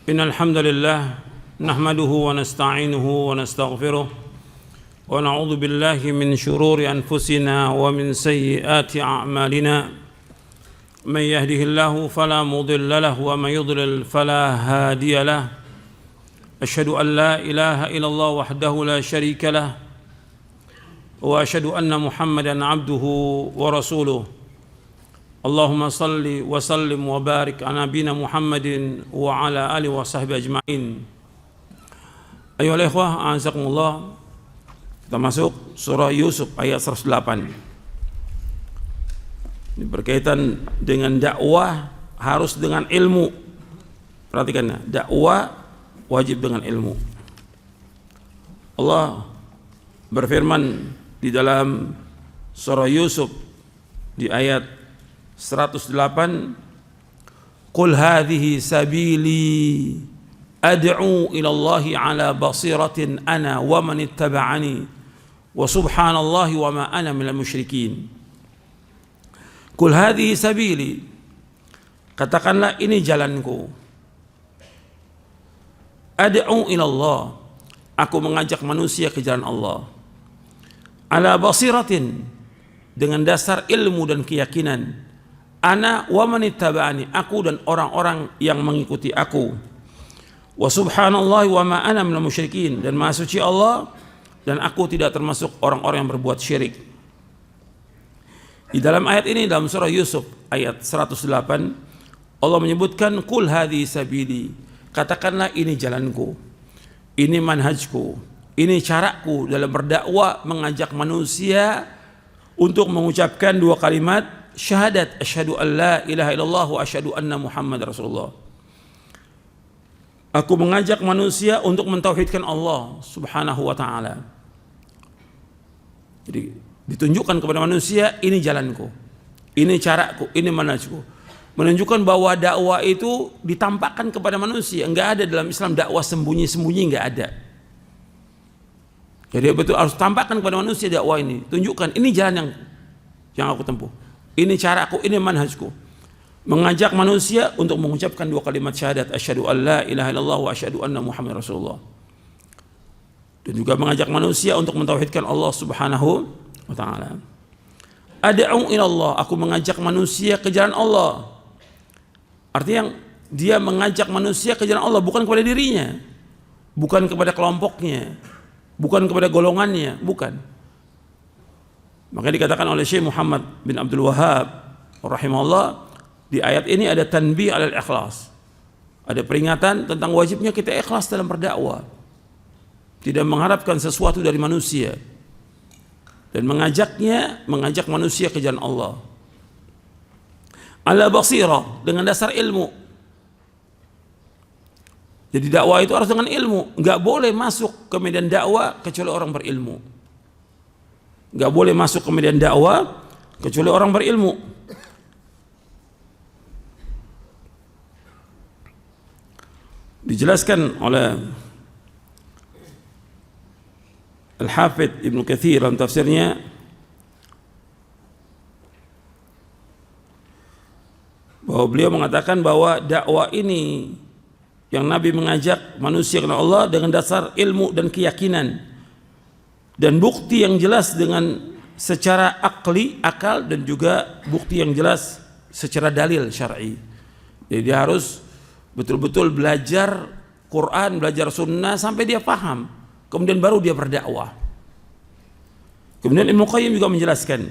إن الحمد لله نحمده ونستعينه ونستغفره ونعوذ بالله من شرور أنفسنا ومن سيئات أعمالنا من يهده الله فلا مضل له ومن يضلل فلا هادي له أشهد أن لا إله إلا الله وحده لا شريك له وأشهد أن محمدا عبده ورسوله اللهم صل وسلم وبارك على نبينا محمد وعلى آله وصحبه أجمعين. Ayolah ikhwah, a'azakumullah. Kita masuk surah Yusuf ayat 108. Ini berkaitan dengan dakwah harus dengan ilmu. Perhatikan ya, dakwah wajib dengan ilmu. Allah berfirman di dalam surah Yusuf di ayat 108, Qul hadhihi sabili ad'u ila Allahi ala basiratin ana wa man ittaba'ani wa subhanallahi wa ma ana minal musyrikin. Qul hadhihi sabili, katakanlah ini jalanku. Ad'u ila Allah, aku mengajak manusia ke jalan Allah. Ala basiratin, dengan dasar ilmu dan keyakinan. Ana wa man ittaba'ani, aku dan orang-orang yang mengikuti aku. Wa subhanallahi wa ma ana minal musyrikin, dan maha suci Allah dan aku tidak termasuk orang-orang yang berbuat syirik. Di dalam ayat ini, dalam surah Yusuf ayat 108, Allah menyebutkan qul hadhihi sabili, katakanlah ini jalanku, ini manhajku, ini caraku dalam berdakwah, mengajak manusia untuk mengucapkan dua kalimat syahadat, asyhadu an la ilaha illallah wa asyhadu anna Muhammad Rasulullah. Aku mengajak manusia untuk mentauhidkan Allah Subhanahu wa taala. Jadi ditunjukkan kepada manusia, ini jalanku, ini caraku, ini manhajku. Menunjukkan bahwa dakwah itu ditampakkan kepada manusia. Enggak ada dalam Islam dakwah sembunyi-sembunyi, enggak ada. Jadi betul harus tampakkan kepada manusia dakwah ini. Tunjukkan ini jalan yang aku tempuh. Ini caraku, ini manhajku. Mengajak manusia untuk mengucapkan dua kalimat syahadat, asyhadu an la ilaha illallah wa asyhadu anna Muhammad Rasulullah. Dan juga mengajak manusia untuk mentauhidkan Allah Subhanahu wa taala. Ad'u ila Allah, aku mengajak manusia ke jalan Allah. Artinya dia mengajak manusia ke jalan Allah, bukan kepada dirinya, bukan kepada kelompoknya, bukan kepada golongannya, bukan. Maka dikatakan oleh Syekh Muhammad bin Abdul Wahhab rahimahullah, di ayat ini ada tanbih alal ikhlas, ada peringatan tentang wajibnya kita ikhlas dalam berdakwah, tidak mengharapkan sesuatu dari manusia, dan mengajak manusia ke jalan Allah ala basirah, dengan dasar ilmu. Jadi dakwah itu harus dengan ilmu. Enggak boleh masuk ke medan dakwah kecuali orang berilmu. Enggak boleh masuk ke medan dakwah kecuali orang berilmu. Dijelaskan oleh Al-Hafidh Ibnu Katsir dalam tafsirnya, bahwa beliau mengatakan bahwa dakwah ini yang Nabi mengajak manusia kepada Allah dengan dasar ilmu dan keyakinan dan bukti yang jelas dengan secara akal, dan juga bukti yang jelas secara dalil syar'i. Jadi dia harus betul-betul belajar Quran, belajar sunnah sampai dia paham, kemudian baru dia berdakwah. Kemudian Ibnu Qayyim juga menjelaskan,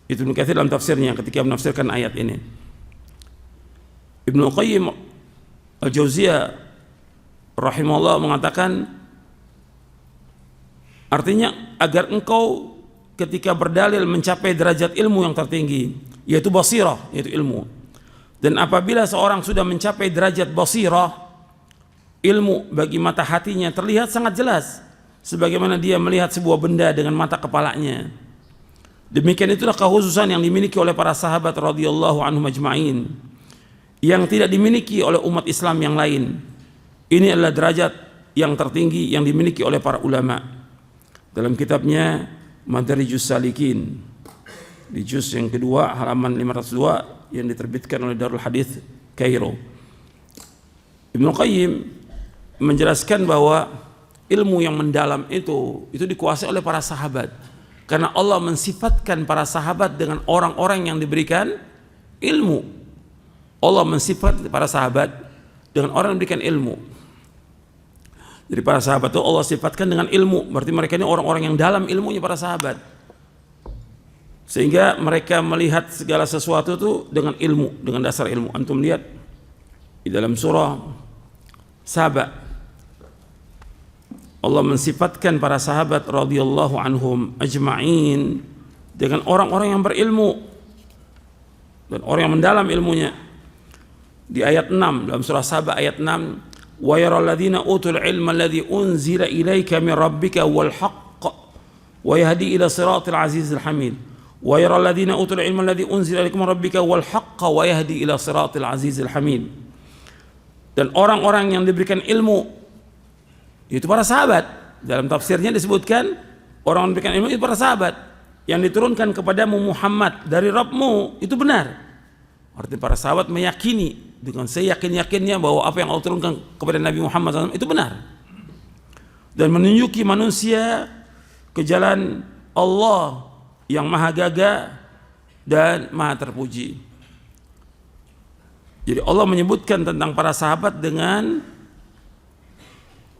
itu Ibnu Katsir dalam tafsirnya ketika menafsirkan ayat ini. Ibnu Qayyim Al-Jauziyah rahimahullah mengatakan, artinya agar engkau ketika berdalil mencapai derajat ilmu yang tertinggi, yaitu basirah, yaitu ilmu. Dan apabila seorang sudah mencapai derajat basirah, ilmu bagi mata hatinya terlihat sangat jelas, sebagaimana dia melihat sebuah benda dengan mata kepalanya. Demikian itulah kekhususan yang dimiliki oleh para sahabat radhiyallahu anhum ajma'in, yang tidak dimiliki oleh umat Islam yang lain. Ini adalah derajat yang tertinggi yang dimiliki oleh para ulama. Dalam kitabnya Madarijus Salikin, di juz yang kedua halaman 502 yang diterbitkan oleh Darul Hadits Kairo, Ibnu Qayyim menjelaskan bahwa ilmu yang mendalam itu dikuasai oleh para sahabat, karena Allah mensifatkan para sahabat dengan orang-orang yang diberikan ilmu. Allah mensifat para sahabat dengan orang yang diberikan ilmu. Jadi para sahabat itu Allah sifatkan dengan ilmu, berarti mereka ini orang-orang yang dalam ilmunya para sahabat, sehingga mereka melihat segala sesuatu itu dengan ilmu, dengan dasar ilmu. Antum lihat di dalam surah Saba, Allah mensifatkan para sahabat radhiyallahu anhum ajma'in dengan orang-orang yang berilmu dan orang yang mendalam ilmunya. Di ayat 6 dalam surah Saba ayat 6, wa yaral ladzina utul ilma alladzi unzila ilaika min rabbika wal haqq wa yahdi ila siratil azizil hamid. Wa yaral ladzina utul ilma alladzi unzila ilaika min rabbika wal haqq wa yahdi ila siratil azizil hamid. Dan orang-orang yang diberikan ilmu itu para sahabat. Dalam tafsirnya disebutkan orang yang diberikan ilmu itu para sahabat. Yang diturunkan kepadamu Muhammad dari Rabbmu itu benar. Artinya para sahabat meyakini dengan seyakin-yakinnya bahwa apa yang Allah turunkan kepada Nabi Muhammad SAW itu benar, dan menunjuki manusia ke jalan Allah yang maha gagah dan maha terpuji. Jadi Allah menyebutkan tentang para sahabat dengan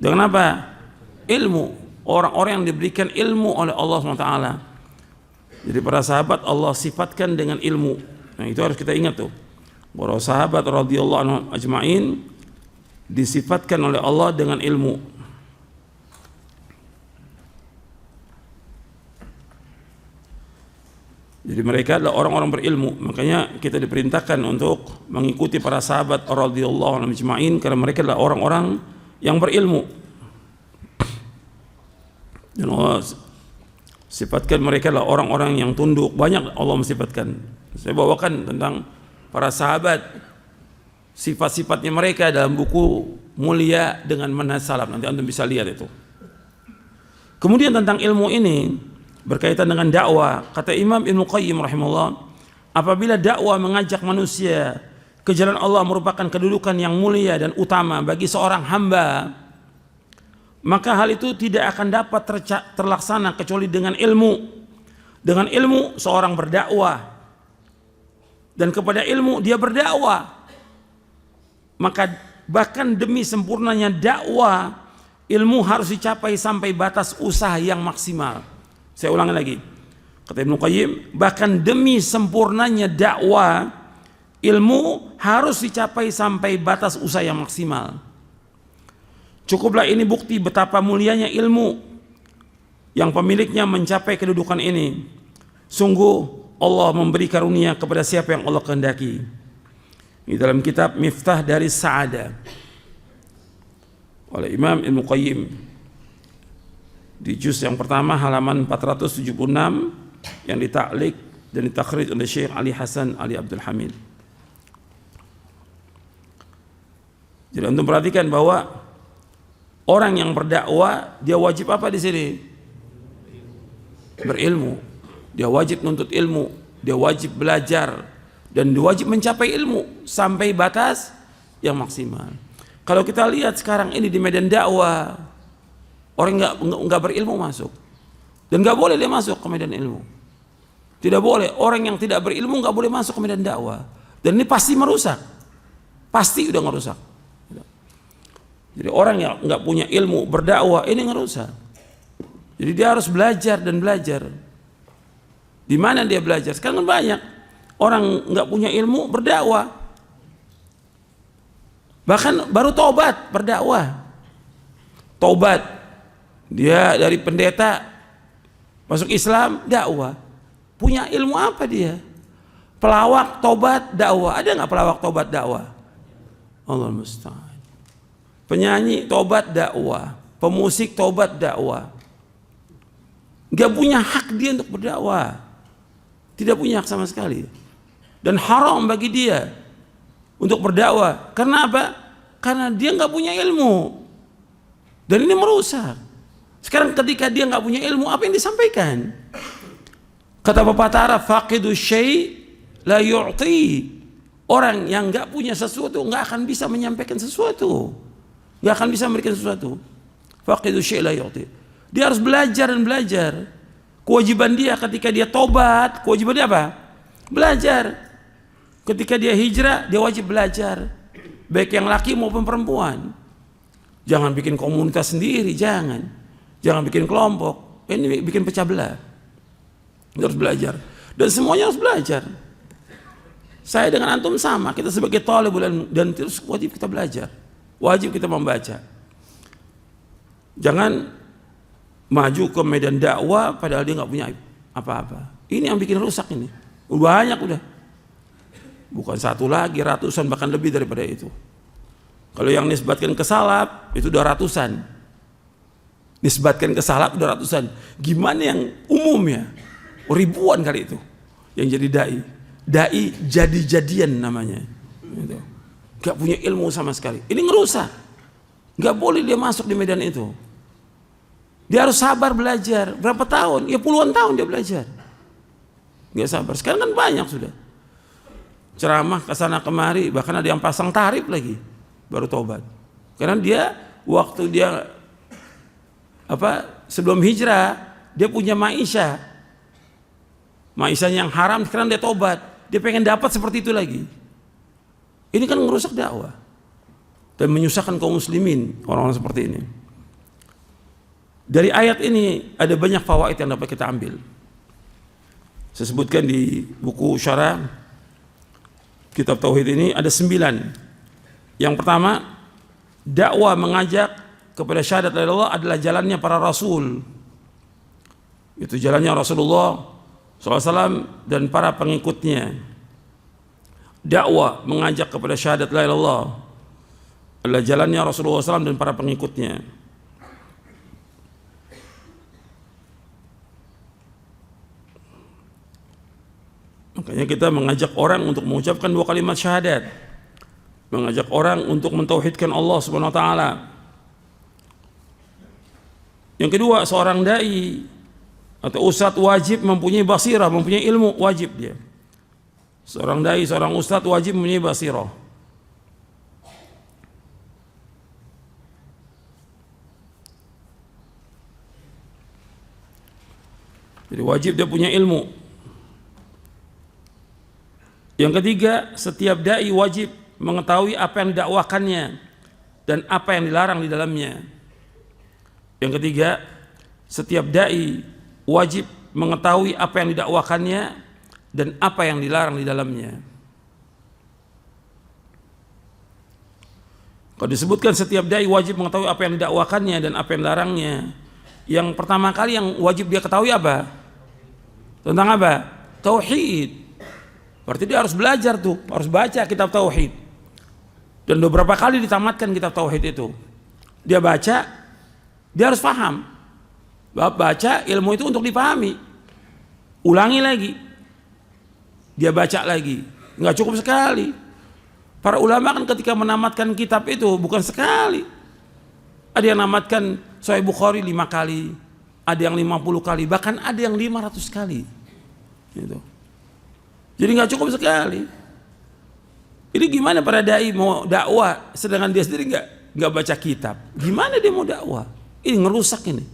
apa? Ilmu. Orang-orang yang diberikan ilmu oleh Allah SWT. Jadi para sahabat Allah sifatkan dengan ilmu. Nah, itu harus kita ingat tuh. Para sahabat radhiyallahu anhum ajma'in disifatkan oleh Allah dengan ilmu. Jadi mereka adalah orang-orang berilmu. Makanya kita diperintahkan untuk mengikuti para sahabat radhiyallahu anhum ajma'in, karena mereka adalah orang-orang yang berilmu. Dan Allah sifatkan mereka adalah orang-orang yang tunduk. Banyak Allah mensifatkan. Saya bawakan tentang para sahabat, sifat-sifatnya mereka dalam buku Mulia dengan Manhaj Salaf. Nanti antum bisa lihat itu. Kemudian tentang ilmu ini berkaitan dengan dakwah, kata Imam Ibnu Qayyim rahimahullah, apabila dakwah mengajak manusia ke jalan Allah merupakan kedudukan yang mulia dan utama bagi seorang hamba, maka hal itu tidak akan dapat terlaksana kecuali dengan ilmu. Dengan ilmu seorang berdakwah, dan kepada ilmu dia berdakwah. Maka bahkan demi sempurnanya dakwah, ilmu harus dicapai sampai batas usaha yang maksimal. Saya ulangi lagi, kata Ibnu Qayyim, bahkan demi sempurnanya dakwah, ilmu harus dicapai sampai batas usaha yang maksimal. Cukuplah ini bukti betapa mulianya ilmu yang pemiliknya mencapai kedudukan ini. Sungguh Allah memberi karunia kepada siapa yang Allah kehendaki. Di dalam kitab Miftah dari Sa'adah oleh Imam Ibnu Qayyim di juz yang pertama halaman 476 yang ditaklik dan ditakhrij oleh Syekh Ali Hasan Ali Abdul Hamid. Jadi untuk perhatikan bahwa orang yang berdakwah dia wajib apa di sini? Berilmu. Dia wajib nuntut ilmu, dia wajib belajar, dan dia wajib mencapai ilmu sampai batas yang maksimal. Kalau kita lihat sekarang ini di medan dakwah, orang nggak berilmu masuk, dan nggak boleh dia masuk ke medan ilmu. Tidak boleh, orang yang tidak berilmu nggak boleh masuk ke medan dakwah, dan ini pasti merusak, pasti udah ngerusak. Jadi orang yang nggak punya ilmu berdakwah ini ngerusak. Jadi dia harus belajar dan belajar. Di mana dia belajar? Sekarang banyak orang nggak punya ilmu berdakwah, bahkan baru tobat berdakwah. Tobat, dia dari pendeta masuk Islam dakwah. Punya ilmu apa dia? Pelawak tobat dakwah. Ada nggak pelawak tobat dakwah? Allah musta'an. Penyanyi tobat dakwah, pemusik tobat dakwah. Nggak punya hak dia untuk berdakwah. Tidak punya hak sama sekali, dan haram bagi dia untuk berdakwah. Karena apa? Karena dia nggak punya ilmu, dan ini merusak. Sekarang ketika dia nggak punya ilmu, apa yang disampaikan? Kata pepatah Arab, faqidu syai' la yu'ti. Orang yang nggak punya sesuatu nggak akan bisa menyampaikan sesuatu, nggak akan bisa memberikan sesuatu. Faqidu syai' la yu'ti. Dia harus belajar dan belajar. Kewajiban dia ketika dia tobat, kewajiban dia apa? Belajar. Ketika dia hijrah, dia wajib belajar. Baik yang laki maupun perempuan. Jangan bikin komunitas sendiri, jangan. Jangan bikin kelompok. Ini bikin pecah belah. Dia harus belajar. Dan semuanya harus belajar. Saya dengan antum sama, kita sebagai talibul ilm dan terus wajib kita belajar. Wajib kita membaca. Jangan maju ke medan dakwah padahal dia nggak punya apa-apa. Ini yang bikin rusak ini. Banyak udah. Bukan satu lagi, ratusan bahkan lebih daripada itu. Kalau yang nisbatkan ke salaf itu udah ratusan. Nisbatkan ke salaf udah ratusan. Gimana yang umumnya? Ribuan kali itu yang jadi dai. Dai jadi-jadian namanya, gitu. Gak punya ilmu sama sekali. Ini ngerusak. Gak boleh dia masuk di medan itu. Dia harus sabar belajar. Berapa tahun? Ya puluhan tahun dia belajar. Gak sabar. Sekarang kan banyak sudah. Ceramah kesana kemari, bahkan ada yang pasang tarif lagi, baru tobat. Karena dia waktu dia sebelum hijrah dia punya maisha yang haram, sekarang dia tobat. Dia pengen dapat seperti itu lagi. Ini kan merusak dakwah dan menyusahkan kaum muslimin, orang-orang seperti ini. Dari ayat ini ada banyak fawaid yang dapat kita ambil. Saya sebutkan di buku syarah kitab tauhid ini ada 9. Yang pertama, dakwah mengajak kepada syahadat la ilaha illallah adalah jalannya para rasul. Itu jalannya Rasulullah SAW dan para pengikutnya. Dakwah mengajak kepada syahadat la ilaha illallah adalah jalannya Rasulullah SAW dan para pengikutnya. Makanya kita mengajak orang untuk mengucapkan 2 kalimat syahadat, mengajak orang untuk mentauhidkan Allah Subhanahu wa taala. Yang kedua, seorang dai atau ustadz wajib mempunyai basirah, mempunyai ilmu, wajib dia. Seorang dai, seorang ustadz wajib mempunyai basirah. Jadi wajib dia punya ilmu. Yang ketiga, setiap dai wajib mengetahui apa yang didakwakannya dan apa yang dilarang di dalamnya. Yang ketiga, setiap dai wajib mengetahui apa yang didakwakannya dan apa yang dilarang di dalamnya. Kalau disebutkan setiap dai wajib mengetahui apa yang didakwakannya dan apa yang dilarangnya, yang pertama kali yang wajib dia ketahui apa? Tentang apa? Tauhid. Berarti dia harus belajar tuh, harus baca kitab tauhid. Dan beberapa kali ditamatkan kitab tauhid itu. Dia baca, dia harus paham. Baca ilmu itu untuk dipahami. Ulangi lagi. Dia baca lagi. Nggak cukup sekali. Para ulama kan ketika menamatkan kitab itu bukan sekali. Ada yang namatkan Sahih Bukhari 5 kali, ada yang 50 kali, bahkan ada yang 500 kali. Gitu. Jadi nggak cukup sekali. Ini gimana para dai mau dakwah sedangkan dia sendiri nggak baca kitab? Gimana dia mau dakwah? Ini ngerusak ini.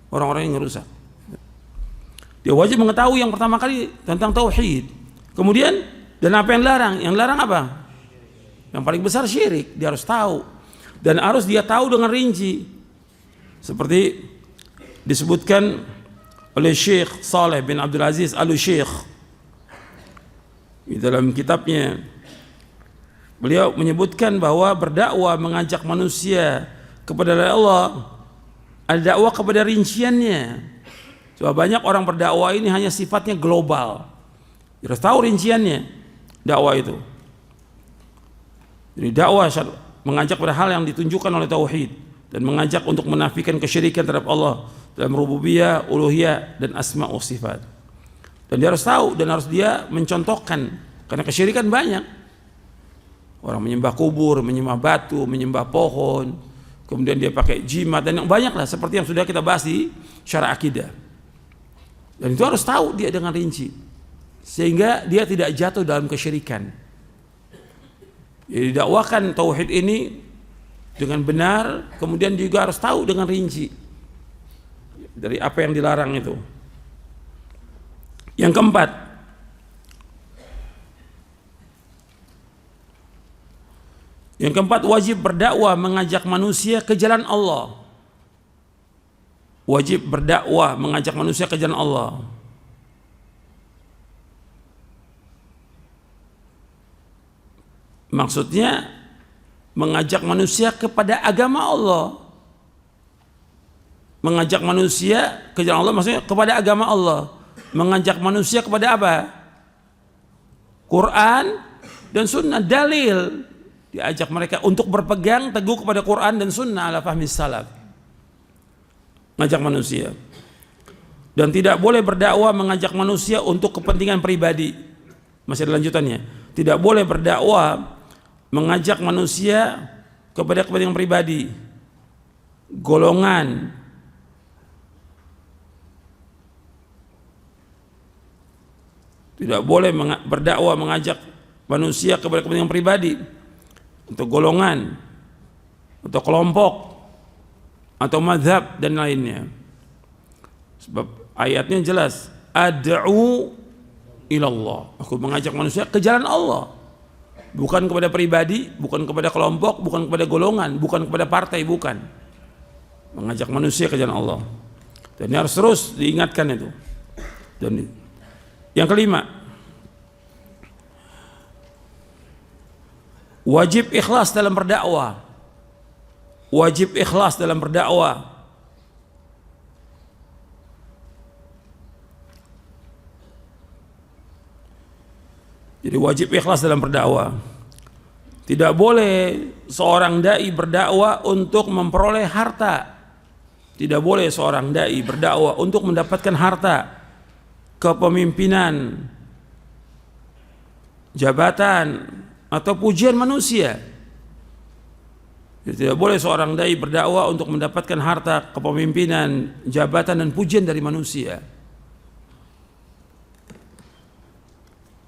Orang-orang yang ngerusak. Dia wajib mengetahui yang pertama kali tentang tauhid. Kemudian dan apa yang larang? Yang larang apa? Yang paling besar syirik. Dia harus tahu dan harus dia tahu dengan rinci. Seperti disebutkan oleh Syekh Saleh bin Abdul Aziz Al-Syekh di dalam kitabnya. Beliau menyebutkan bahwa berdakwah mengajak manusia kepada Allah, ada dakwah kepada rinciannya. Coba banyak orang berdakwah ini hanya sifatnya global. Harus tahu rinciannya dakwah itu. Jadi dakwah mengajak pada hal yang ditunjukkan oleh tauhid dan mengajak untuk menafikan kesyirikan terhadap Allah dalam rububiyah, uluhiyah dan asma wa sifat. Dan dia harus tahu dan harus dia mencontohkan, karena kesyirikan banyak. Orang menyembah kubur, menyembah batu, menyembah pohon, kemudian dia pakai jimat dan yang banyak lah seperti yang sudah kita bahas di syarah akidah. Dan itu harus tahu dia dengan rinci sehingga dia tidak jatuh dalam kesyirikan. Jadi dakwakan tauhid ini dengan benar, kemudian juga harus tahu dengan rinci dari apa yang dilarang itu. Yang keempat, wajib berdakwah mengajak manusia ke jalan Allah. Wajib berdakwah mengajak manusia ke jalan Allah. Maksudnya mengajak manusia kepada agama Allah. Mengajak manusia ke jalan Allah maksudnya kepada agama Allah. Mengajak manusia kepada apa? Quran dan sunnah, dalil. Diajak mereka untuk berpegang teguh kepada Quran dan sunnah ala fahmi salaf. Mengajak manusia. Dan tidak boleh berdakwah mengajak manusia untuk kepentingan pribadi. Masih ada lanjutannya. Tidak boleh berdakwah mengajak manusia kepada kepentingan pribadi, golongan, tidak boleh berdakwah mengajak manusia kepada kepentingan pribadi, untuk golongan, atau kelompok, atau mazhab dan lainnya. Sebab ayatnya jelas, ad'u ilallah, aku mengajak manusia ke jalan Allah. Bukan kepada pribadi, bukan kepada kelompok, bukan kepada golongan, bukan kepada partai, bukan. Mengajak manusia ke jalan Allah. Dan ini harus terus diingatkan itu. Dan yang kelima, wajib ikhlas dalam berdakwah. Wajib ikhlas dalam berdakwah. Jadi wajib ikhlas dalam berdakwah. Tidak boleh seorang dai berdakwah untuk memperoleh harta. Tidak boleh seorang dai berdakwah untuk mendapatkan harta, kepemimpinan, jabatan, atau pujian manusia. Jadi tidak boleh seorang dai berdakwah untuk mendapatkan harta, kepemimpinan, jabatan, dan pujian dari manusia.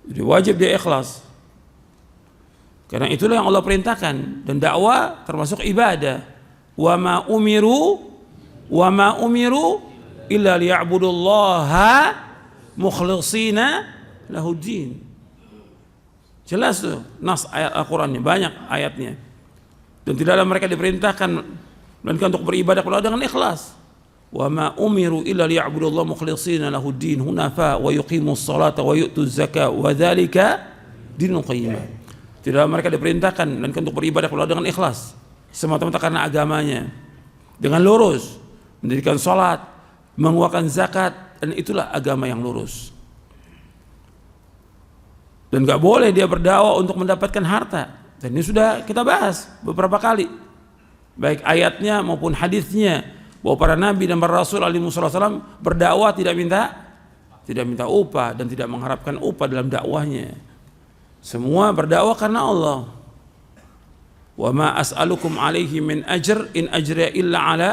Jadi wajib dia ikhlas. Karena itulah yang Allah perintahkan, dan dakwah termasuk ibadah. Wa ma umiru illa liya'budullaha mukhlishina lahuddin. Jelas tuh nas ayat Al-Qur'annya, banyak ayatnya. Dan tidaklah mereka diperintahkan melainkan untuk beribadah kepada Allah dengan ikhlas. Wa ma umiru illa liya'budullaha mukhlishina lahuddin hunafa wa yuqimus salata wa yu'tuz zakata wa dzalika dinul qayyim. Tidaklah mereka diperintahkan melainkan untuk beribadah kepada Allah dengan ikhlas, semata-mata karena agamanya, dengan lurus, mendirikan salat, mengeluarkan zakat, dan itulah agama yang lurus. Dan gak boleh dia berdakwah untuk mendapatkan harta. Dan ini sudah kita bahas beberapa kali, baik ayatnya maupun hadisnya, bahwa para nabi dan para rasul alaihi wasallam berdakwah tidak minta upah dan tidak mengharapkan upah dalam dakwahnya. Semua berdakwah karena Allah. Wa ma as'alukum alaihi min ajr in ajriya illa ala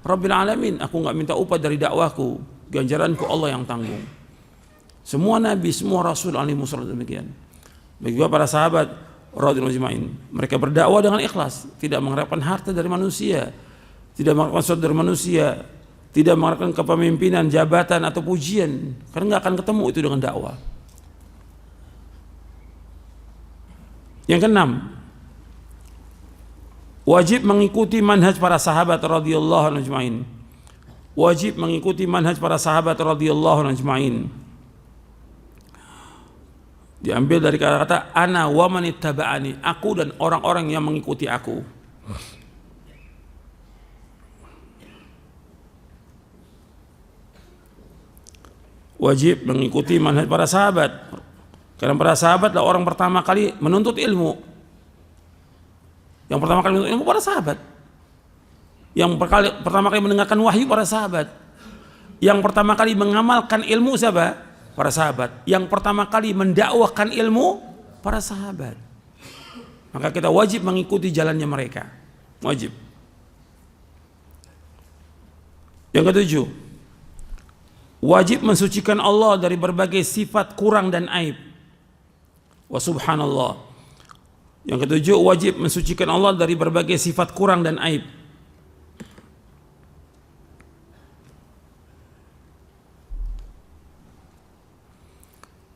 rabbil alamin. Aku enggak minta upah dari dakwahku, ganjaranku Allah yang tanggung. Semua nabi, semua rasul alaihi wasallam demikian. Bagi para sahabat radhiyallahu ajma'in, mereka berdakwah dengan ikhlas, tidak mengharapkan harta dari manusia, tidak mengharapkan sesuatu dari manusia, tidak mengharapkan kepemimpinan, jabatan, atau pujian, karena nggak akan ketemu itu dengan dakwah. Yang keenam, wajib mengikuti manhaj para sahabat radhiyallahu anhum ajma'in. Wajib mengikuti manhaj para sahabat radhiyallahu anhum ajma'in. Diambil dari kata-kata ana wa man ittaba'ani, aku dan orang-orang yang mengikuti aku. Wajib mengikuti manhaj para sahabat, karena para sahabatlah orang pertama kali menuntut ilmu. Yang pertama kali menuntut ilmu para sahabat. Yang pertama kali mendengarkan wahyu para sahabat. Yang pertama kali mengamalkan ilmu siapa? Para sahabat. Yang pertama kali mendakwahkan ilmu para sahabat. Maka kita wajib mengikuti jalannya mereka. Wajib. Yang ketujuh, wajib mensucikan Allah dari berbagai sifat kurang dan aib. Wa subhanallah, Yang ketujuh, wajib mensucikan Allah dari berbagai sifat kurang dan aib.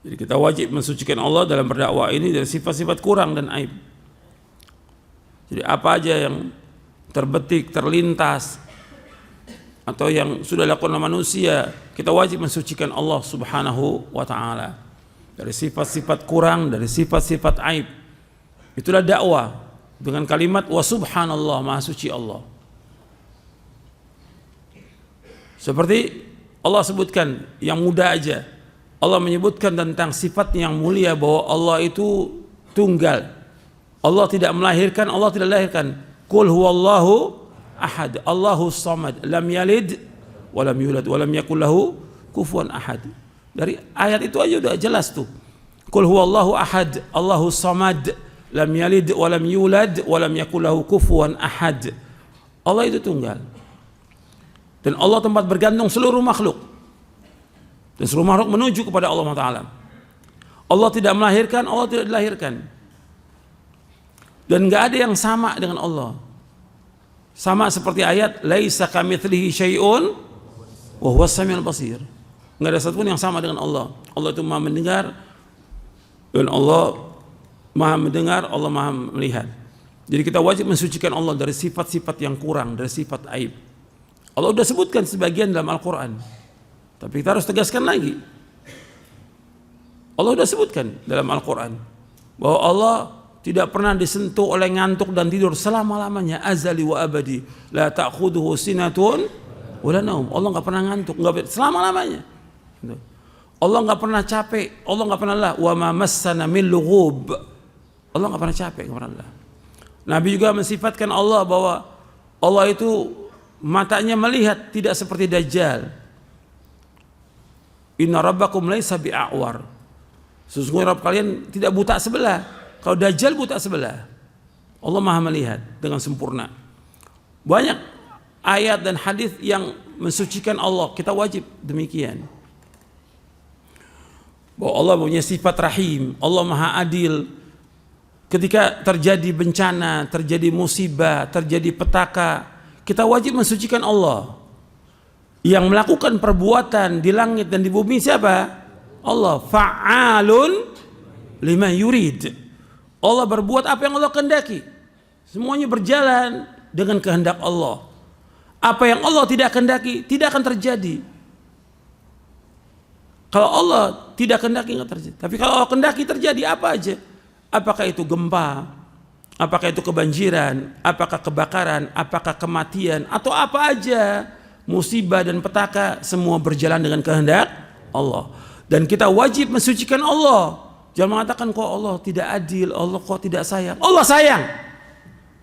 Jadi kita wajib mensucikan Allah dalam berdakwah ini dari sifat-sifat kurang dan aib. Jadi apa aja yang terbetik, terlintas, atau yang sudah dilakukan oleh manusia, kita wajib mensucikan Allah Subhanahu wa ta'ala dari sifat-sifat kurang, dari sifat-sifat aib. Itulah dakwah dengan kalimat wa subhanallah, maha suci Allah. Seperti Allah sebutkan yang mudah aja, Allah menyebutkan tentang sifat yang mulia bahwa Allah itu tunggal. Allah tidak melahirkan, Allah tidak lahirkan. Qul huwallahu ahad, Allahus samad, lam yalid wa lam yulad wa lam yakul lahu kufuwan ahad. Dari ayat itu aja udah jelas tuh. Qul huwallahu ahad, Allahus samad, lam yalid wa lam yulad wa lam yakul lahu kufuwan ahad. Allah itu tunggal. Dan Allah tempat bergantung seluruh makhluk. Dan seluruh makhluk menuju kepada Allah Ta'ala. Allah tidak melahirkan, Allah tidak dilahirkan. Dan enggak ada yang sama dengan Allah. Sama seperti ayat laisa kamitslihi syai'un wa huwas samiul basir. Enggak ada satupun yang sama dengan Allah. Allah itu Maha mendengar, dan Allah Maha mendengar, Allah Maha melihat. Jadi kita wajib mensucikan Allah dari sifat-sifat yang kurang, dari sifat aib. Allah sudah sebutkan sebagian dalam Al-Quran, tapi kita harus tegaskan lagi. Allah sudah sebutkan dalam Al-Quran bahwa Allah tidak pernah disentuh oleh ngantuk dan tidur selama-lamanya, azali wa abadi, la ta'khudhuhu sinatun wa la naum. Allah enggak pernah ngantuk, enggak selama-lamanya. Allah enggak pernah capek, Allah enggak pernah lelah. Wa ma massana min lughub. Allah enggak pernah capek, enggak pernah lelah. Nabi juga mensifatkan Allah bahwa Allah itu matanya melihat, tidak seperti Dajjal. Inna rabbakum laisa bi'awar. Sesungguhnya Rabb kalian tidak buta sebelah. Kalau Dajjal buta sebelah. Allah Maha melihat dengan sempurna. Banyak ayat dan hadis yang mensucikan Allah. Kita wajib demikian. Bahwa Allah punya sifat rahim, Allah Maha adil. Ketika terjadi bencana, terjadi musibah, terjadi petaka, kita wajib mensucikan Allah. Yang melakukan perbuatan di langit dan di bumi siapa? Allah. Fa'alun lima yurid. Allah berbuat apa yang Allah kehendaki. Semuanya berjalan dengan kehendak Allah. Apa yang Allah tidak kehendaki tidak akan terjadi. Kalau Allah tidak kehendaki nggak terjadi. Tapi kalau Allah kehendaki terjadi apa aja? Apakah itu gempa? Apakah itu kebanjiran, apakah kebakaran, apakah kematian, atau apa aja, musibah dan petaka, semua berjalan dengan kehendak Allah. Dan kita wajib mensucikan Allah. Jangan mengatakan kok Allah tidak adil, Allah kok tidak sayang. Allah sayang.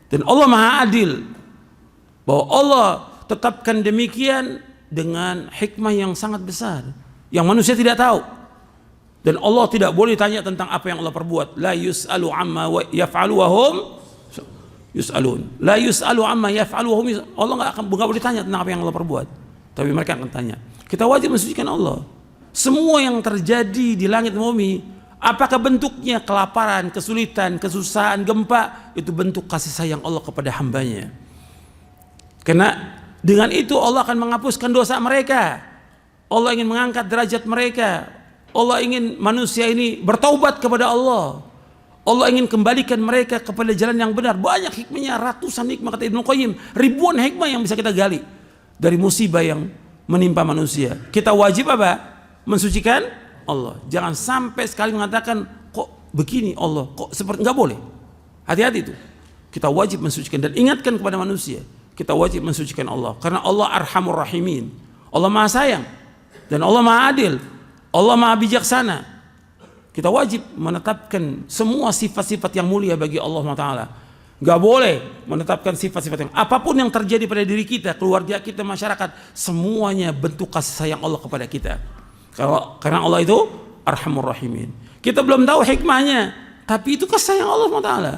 Dan Allah Maha adil. Bahwa Allah tetapkan demikian dengan hikmah yang sangat besar, yang manusia tidak tahu. Dan Allah tidak boleh tanya tentang apa yang Allah perbuat. La yus'alu amma yaf'alu wa hum yus'alun. La yus'alu amma yaf'alu wa hum yus'alun. Allah enggak boleh tanya tentang apa yang Allah perbuat. Tapi mereka akan tanya. Kita wajib mensucikan Allah. Semua yang terjadi di langit bumi, apakah bentuknya kelaparan, kesulitan, kesusahan, gempa, itu bentuk kasih sayang Allah kepada hambanya. Karena dengan itu Allah akan menghapuskan dosa mereka. Allah ingin mengangkat derajat mereka. Allah ingin manusia ini bertaubat kepada Allah. Allah ingin kembalikan mereka kepada jalan yang benar. Banyak hikmahnya, ratusan hikmah kata Ibnu Qayyim, ribuan hikmah yang bisa kita gali dari musibah yang menimpa manusia. Kita wajib apa? Mensucikan Allah. Jangan sampai sekali mengatakan kok begini Allah, kok seperti, nggak boleh. Hati-hati itu. Kita wajib mensucikan dan ingatkan kepada manusia. Kita wajib mensucikan Allah karena Allah Arhamur Rahimin. Allah Maha sayang dan Allah Maha adil. Allah Maha bijaksana. Kita wajib menetapkan semua sifat-sifat yang mulia bagi Allah Ta'ala. Gak boleh menetapkan sifat-sifat yang apapun yang terjadi pada diri kita, keluarga kita, masyarakat, semuanya bentuk kasih sayang Allah kepada kita. Karena Allah itu Arhamur Rahimin. Kita belum tahu hikmahnya, tapi itu kasih sayang Allah Ta'ala.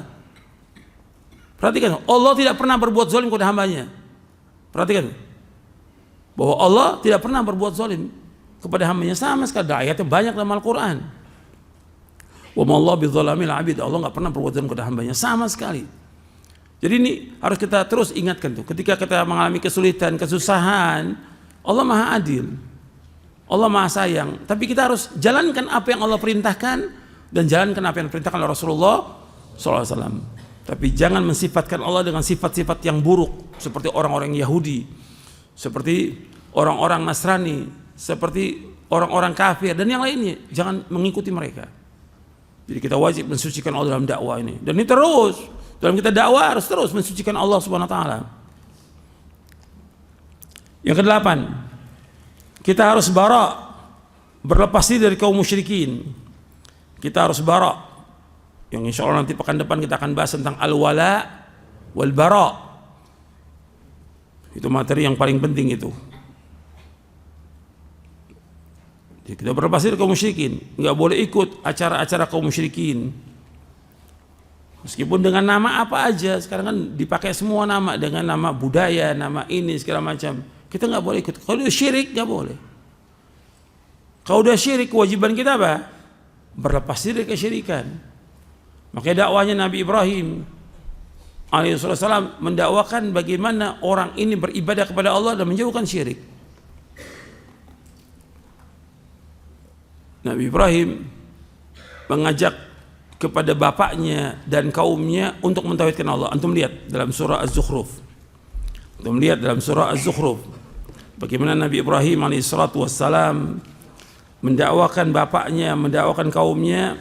Perhatikan, Allah tidak pernah berbuat zalim kepada hambanya. Perhatikan bahwa Allah tidak pernah berbuat zalim kepada hambanya sama sekali. Ayatnya banyak dalam Al-Quran. Wa ma Allah bidzalamil 'abid. Allah enggak pernah berbuat zalim kepada hambanya sama sekali. Jadi ini harus kita terus ingatkan tuh. Ketika kita mengalami kesulitan, kesusahan, Allah Maha Adil. Allah Maha Sayang. Tapi kita harus jalankan apa yang Allah perintahkan dan jalankan apa yang diperintahkan oleh Rasulullah SAW. Tapi jangan mensifatkan Allah dengan sifat-sifat yang buruk seperti orang-orang Yahudi, seperti orang-orang Nasrani, seperti orang-orang kafir dan yang lainnya. Jangan mengikuti mereka. Jadi kita wajib mensucikan Allah dalam dakwah ini. Dan ini terus dalam kita dakwah harus terus mensucikan Allah Subhanahu wa taala. Yang kedelapan, kita harus bara, berlepas diri dari kaum musyrikin. Kita harus bara. Yang insya Allah nanti pekan depan kita akan bahas tentang al-wala wal bara. Itu materi yang paling penting itu. Jadi kita berlepas diri dari kaum musyrikin, nggak boleh ikut acara-acara kaum musyrikin. Meskipun dengan nama apa aja, sekarang kan dipakai semua nama, dengan nama budaya, nama ini segala macam. Kita nggak boleh ikut. Kalau udah syirik nggak boleh. Kalau udah syirik, kewajiban kita apa? Berlepas diri dari kesyirikan. Makanya dakwahnya Nabi Ibrahim alaihissalam mendakwakan bagaimana orang ini beribadah kepada Allah dan menjauhkan syirik. Nabi Ibrahim mengajak kepada bapaknya dan kaumnya untuk mentauhidkan Allah. Antum lihat dalam surah Az-Zukhruf. Antum lihat dalam surah Az-Zukhruf bagaimana Nabi Ibrahim alaihissalatu wassalam mendakwakan bapaknya, mendakwakan kaumnya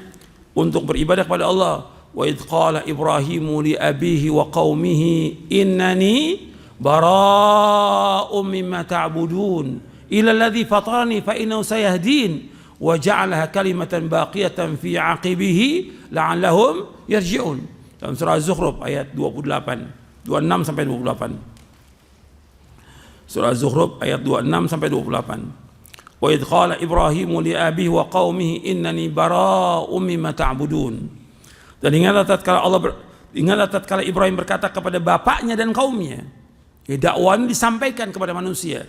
untuk beribadah kepada Allah. Wa idh qala Ibrahimu li abihi wa qaumihi innani bara'um mimma ta'budun illa alladhi fatarani fa innahu sayahdin wa ja'alaha kalimatan baqiyatan fi 'aqibihi la'allahum yarji'un. Dalam surah Az-Zukhruf ayat 28, 26 sampai 28. Surah Az-Zukhruf ayat 26 sampai 28. Wa idh qala Ibrahimu li abihi wa qaumihi innani bara'um mimma ta'budun. Dan ingatlah tatkala Ibrahim berkata kepada bapaknya dan kaumnya. Dakwah ini disampaikan kepada manusia.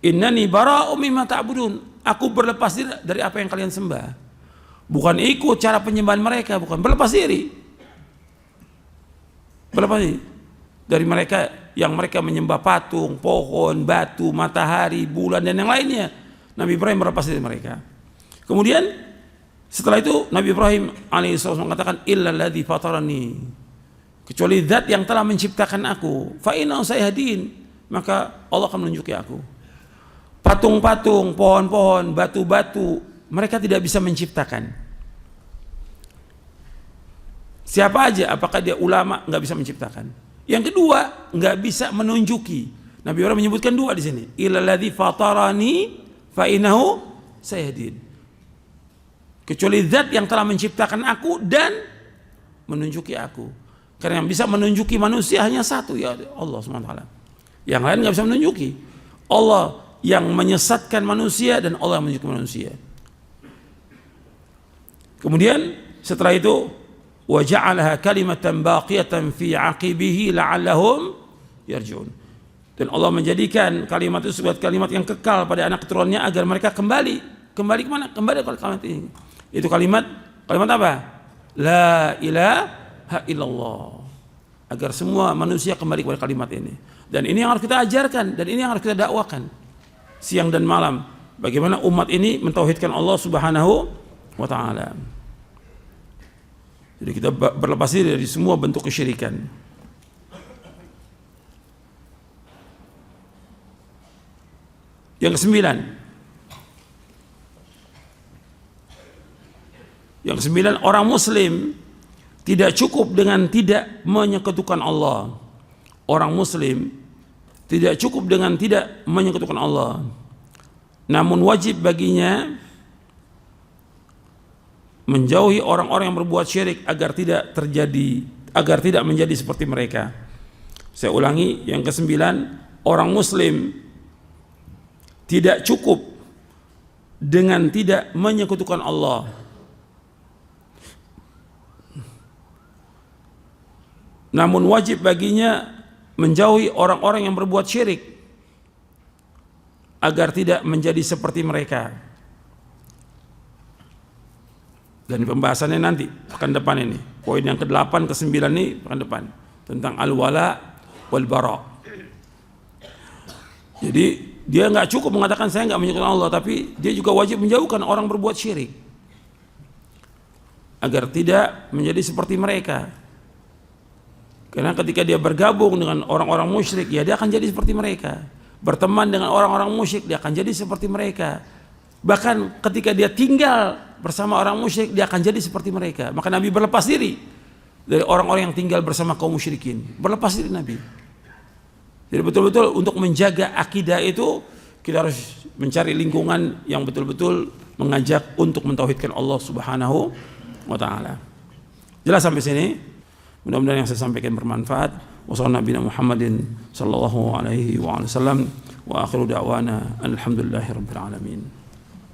Innani bara'um mimma ta'budun. Aku berlepas diri dari apa yang kalian sembah. Bukan ikut cara penyembahan mereka, bukan, berlepas diri. Berlepas diri dari mereka yang mereka menyembah patung, pohon, batu, matahari, bulan dan yang lainnya. Nabi Ibrahim berlepas diri mereka. Kemudian setelah itu Nabi Ibrahim alaihissalam mengatakan illa alladzi fatarani, kecuali zat yang telah menciptakan aku, fa innahu sayahdin, maka Allah akan menunjuki aku. Patung-patung, pohon-pohon, batu-batu, mereka tidak bisa menciptakan. Siapa aja, apakah dia ulama, nggak bisa menciptakan. Yang kedua, nggak bisa menunjuki. Nabi Ibrahim menyebutkan dua di sini. Illa alladzi fatarani fa innahu sayahdin. Kecuali zat yang telah menciptakan aku dan menunjuki aku. Karena yang bisa menunjuki manusia hanya satu, ya Allah SWT. Yang lain nggak bisa menunjuki. Allah yang menyesatkan manusia dan Allah yang menunjukkan manusia. Kemudian setelah itu wa ja'alaha kalimatan baqiyatan fi 'aqibihi la'allahum yarji'un. Dan Allah menjadikan kalimat itu sebagai kalimat yang kekal pada anak keturunannya agar mereka kembali kemana? Kembali kepada kalimat ini. Itu kalimat apa? La ilaha illallah. Agar semua manusia kembali kepada kalimat ini. Dan ini yang harus kita ajarkan dan ini yang harus kita dakwakan siang dan malam. Bagaimana umat ini mentauhidkan Allah Subhanahu wa taala. Jadi kita berlepas diri dari semua bentuk kesyirikan. Yang kesembilan, orang muslim tidak cukup dengan tidak menyekutukan Allah. Orang muslim tidak cukup dengan tidak menyekutukan Allah. Namun wajib baginya menjauhi orang-orang yang berbuat syirik agar tidak menjadi seperti mereka. Saya ulangi, yang kesembilan, orang muslim tidak cukup dengan tidak menyekutukan Allah. Namun wajib baginya menjauhi orang-orang yang berbuat syirik agar tidak menjadi seperti mereka. Dan pembahasannya nanti pekan depan ini. Poin yang ke-8 ke-9 ini pekan depan tentang al-wala wal bara. Jadi dia nggak cukup mengatakan saya nggak menyekutukan Allah, tapi dia juga wajib menjauhkan orang berbuat syirik agar tidak menjadi seperti mereka. Karena ketika dia bergabung dengan orang-orang musyrik, ya dia akan jadi seperti mereka. Berteman dengan orang-orang musyrik, dia akan jadi seperti mereka. Bahkan ketika dia tinggal bersama orang musyrik, dia akan jadi seperti mereka. Maka Nabi berlepas diri dari orang-orang yang tinggal bersama kaum musyrikin. Berlepas diri Nabi. Jadi betul-betul untuk menjaga akidah itu kita harus mencari lingkungan yang betul-betul mengajak untuk mentauhidkan Allah Subhanahu wa taala. Jelas sampai sini? Mudah-mudahan yang saya sampaikan bermanfaat. Wassalamualaikum Muhammadin sallallahu alaihi wa sallam wa akhiru da'wana alhamdulillahirabbil alamin.